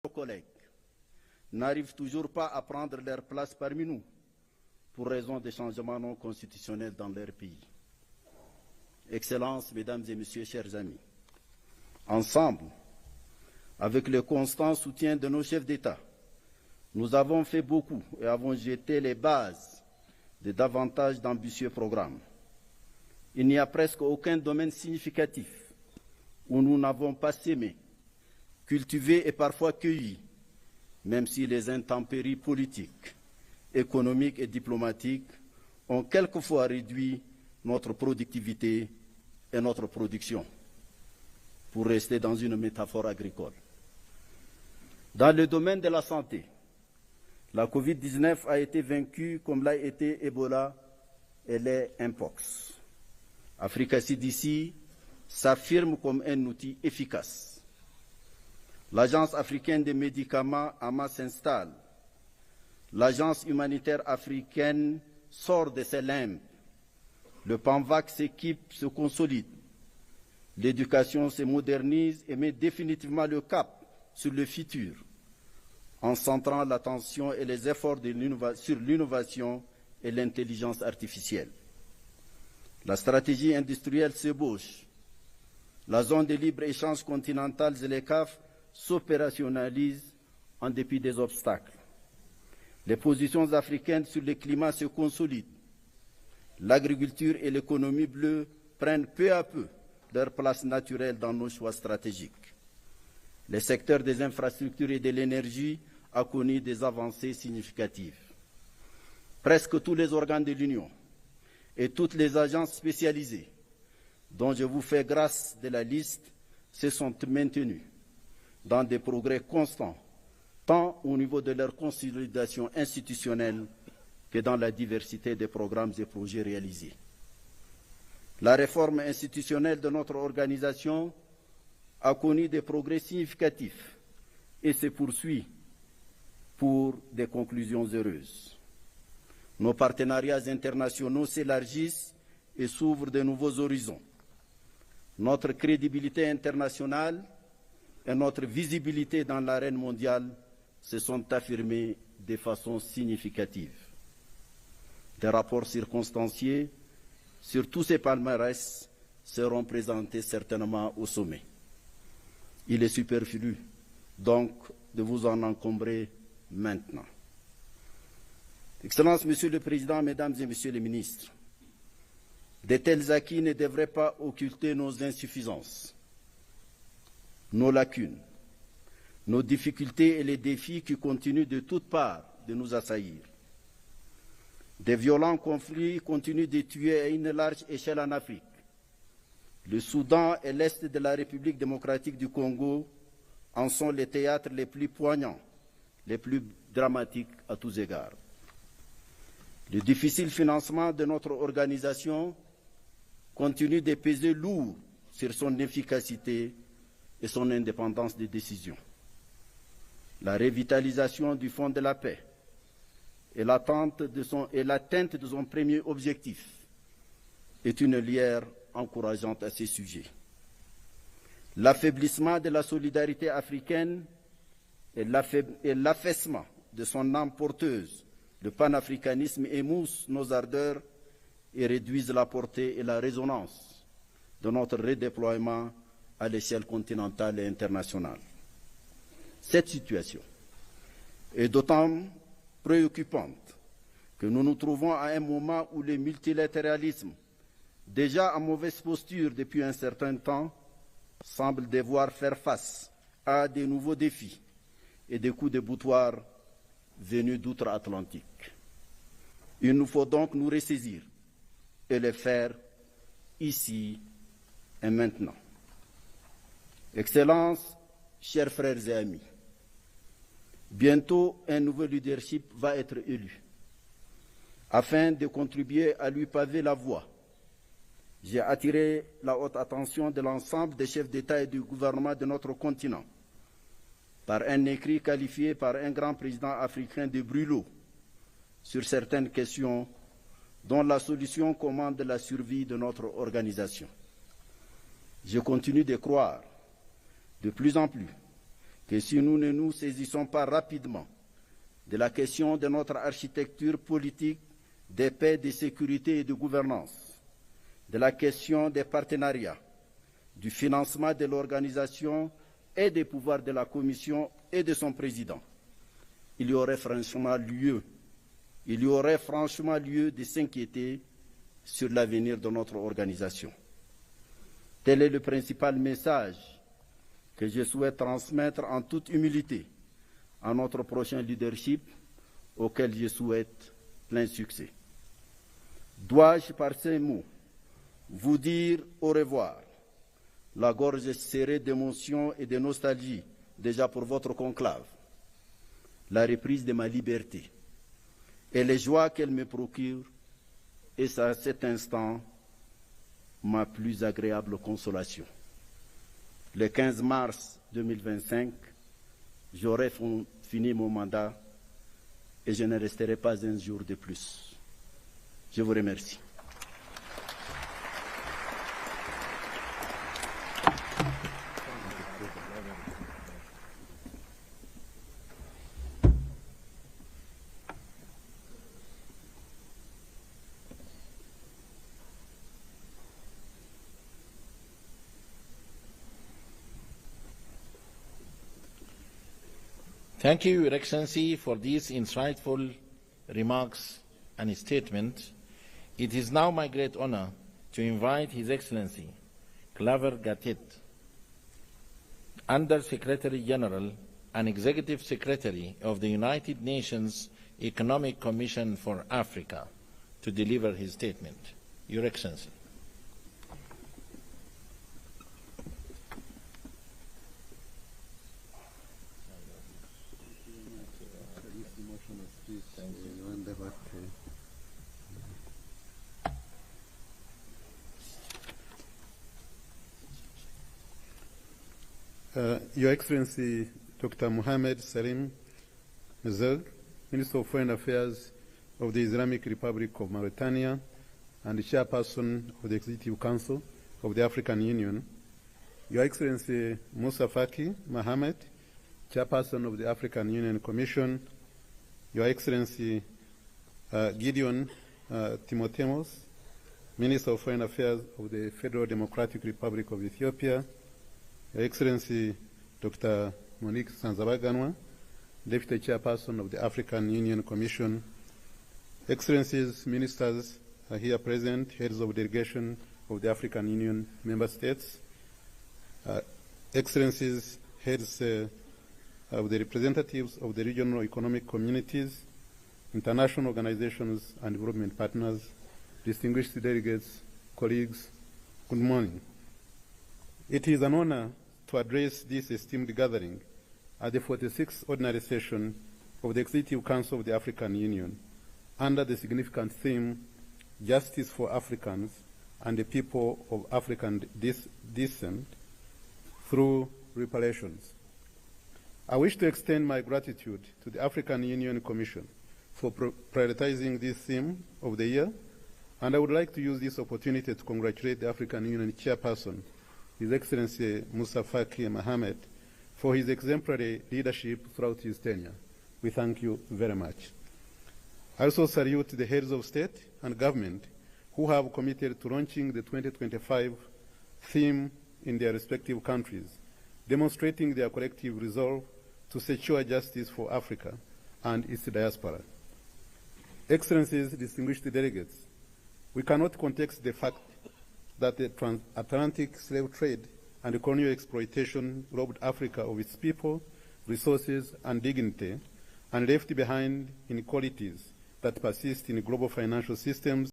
Nos collègues n'arrivent toujours pas à prendre leur place parmi nous pour raison des changements non constitutionnels dans leur pays. Excellences, Mesdames et Messieurs, chers amis, ensemble, avec le constant soutien de nos chefs d'État, nous avons fait beaucoup et avons jeté les bases de davantage d'ambitieux programmes. Il n'y a presque aucun domaine significatif où nous n'avons pas sémé, cultivé et parfois cueilli, même si les intempéries politiques, économiques et diplomatiques ont quelquefois réduit notre productivité et notre production, pour rester dans une métaphore agricole. Dans le domaine de la santé, la Covid-19 a été vaincue comme l'a été Ebola et les Mpox. Africa CDC s'affirme comme un outil efficace. L'Agence africaine des médicaments AMA s'installe. L'Agence humanitaire africaine sort de ses limbes. Le PANVAC s'équipe, se consolide. L'éducation se modernise et met définitivement le cap sur le futur, en centrant l'attention et les efforts sur l'innovation et l'intelligence artificielle. La stratégie industrielle s'ébauche. La zone de libre-échange continentale ZLECAf s'opérationnalise en dépit des obstacles. Les positions africaines sur le climat se consolident. L'agriculture et l'économie bleue prennent peu à peu leur place naturelle dans nos choix stratégiques. Le secteur des infrastructures et de l'énergie a connu des avancées significatives. Presque tous les organes de l'Union et toutes les agences spécialisées, dont je vous fais grâce de la liste, se sont maintenus dans des progrès constants, tant au niveau de leur consolidation institutionnelle que dans la diversité des programmes et projets réalisés. La réforme institutionnelle de notre organisation a connu des progrès significatifs et se poursuit pour des conclusions heureuses. Nos partenariats internationaux s'élargissent et s'ouvrent de nouveaux horizons. Notre crédibilité internationale et notre visibilité dans l'arène mondiale se sont affirmées de façon significative. Des rapports circonstanciés sur tous ces palmarès seront présentés certainement au sommet. Il est superflu, donc, de vous en encombrer maintenant. Excellences, Monsieur le Président, Mesdames et Messieurs les ministres, de tels acquis ne devraient pas occulter nos insuffisances, nos lacunes, nos difficultés et les défis qui continuent de toutes parts de nous assaillir. Des violents conflits continuent de tuer à une large échelle en Afrique. Le Soudan et l'Est de la République démocratique du Congo en sont les théâtres les plus poignants, les plus dramatiques à tous égards. Le difficile financement de notre organisation continue de peser lourd sur son efficacité et son indépendance de décision. La revitalisation du Fonds de la paix et l'atteinte de son premier objectif est une lueur encourageante à ces sujets. L'affaiblissement de la solidarité africaine et l'affaissement de son âme porteuse, le panafricanisme émoussent nos ardeurs et réduisent la portée et la résonance de notre redéploiement à l'échelle continentale et internationale. Cette situation est d'autant préoccupante que nous nous trouvons à un moment où le multilatéralisme, déjà en mauvaise posture depuis un certain temps, semble devoir faire face à de nouveaux défis et des coups de boutoir venus d'outre-Atlantique. Il nous faut donc nous ressaisir et le faire ici et maintenant. Excellences, chers frères et amis, bientôt un nouveau leadership va être élu. Afin de contribuer à lui paver la voie, j'ai attiré la haute attention de l'ensemble des chefs d'État et du gouvernement de notre continent par un écrit qualifié par un grand président africain de brûlot sur certaines questions dont la solution commande la survie de notre organisation. Je continue de croire de plus en plus que si nous ne nous saisissons pas rapidement de la question de notre architecture politique, de paix, de sécurité et de gouvernance, de la question des partenariats, du financement de l'organisation et des pouvoirs de la Commission et de son président, il y aurait franchement lieu de s'inquiéter sur l'avenir de notre organisation. Tel est le principal message que je souhaite transmettre en toute humilité à notre prochain leadership, auquel je souhaite plein succès. Dois-je, par ces mots, vous dire au revoir, la gorge serrée d'émotion et de nostalgie déjà pour votre conclave, la reprise de ma liberté et les joies qu'elle me procure, et c'est à cet instant ma plus agréable consolation. Le 15 mars 2025, j'aurai fini mon mandat et je ne resterai pas un jour de plus. Je vous remercie. Thank you, Your Excellency, for these insightful remarks and statement. It is now my great honor to invite His Excellency Claver Gatet, Under Secretary General and Executive Secretary of the United Nations Economic Commission for Africa, to deliver his statement. Your Excellency. Your Excellency Dr. Mohamed Salim Mezeg, Minister of Foreign Affairs of the Islamic Republic of Mauritania and the Chairperson of the Executive Council of the African Union, Your Excellency Moussa Faki Mohamed, Chairperson of the African Union Commission, Your Excellency Gideon Timothemos, Minister of Foreign Affairs of the Federal Democratic Republic of Ethiopia, Your Excellency Dr. Monique Sanzabaganwa, Deputy Chairperson of the African Union Commission, Excellencies, Ministers are here present, Heads of Delegation of the African Union Member States, Excellencies, Heads of the representatives of the regional economic communities, international organizations and development partners, distinguished delegates, colleagues, good morning. It is an honor to address this esteemed gathering at the 46th Ordinary Session of the Executive Council of the African Union under the significant theme, Justice for Africans and the People of African Descent through Reparations. I wish to extend my gratitude to the African Union Commission for prioritizing this theme of the year, and I would like to use this opportunity to congratulate the African Union Chairperson, His Excellency Moussa Faki Mohamed, for his exemplary leadership throughout his tenure. We thank you very much. I also salute the heads of state and government who have committed to launching the 2025 theme in their respective countries, demonstrating their collective resolve to secure justice for Africa and its diaspora. Excellencies, distinguished delegates, we cannot contest the fact that the transatlantic slave trade and colonial exploitation robbed Africa of its people, resources, and dignity, and left behind inequalities that persist in global financial systems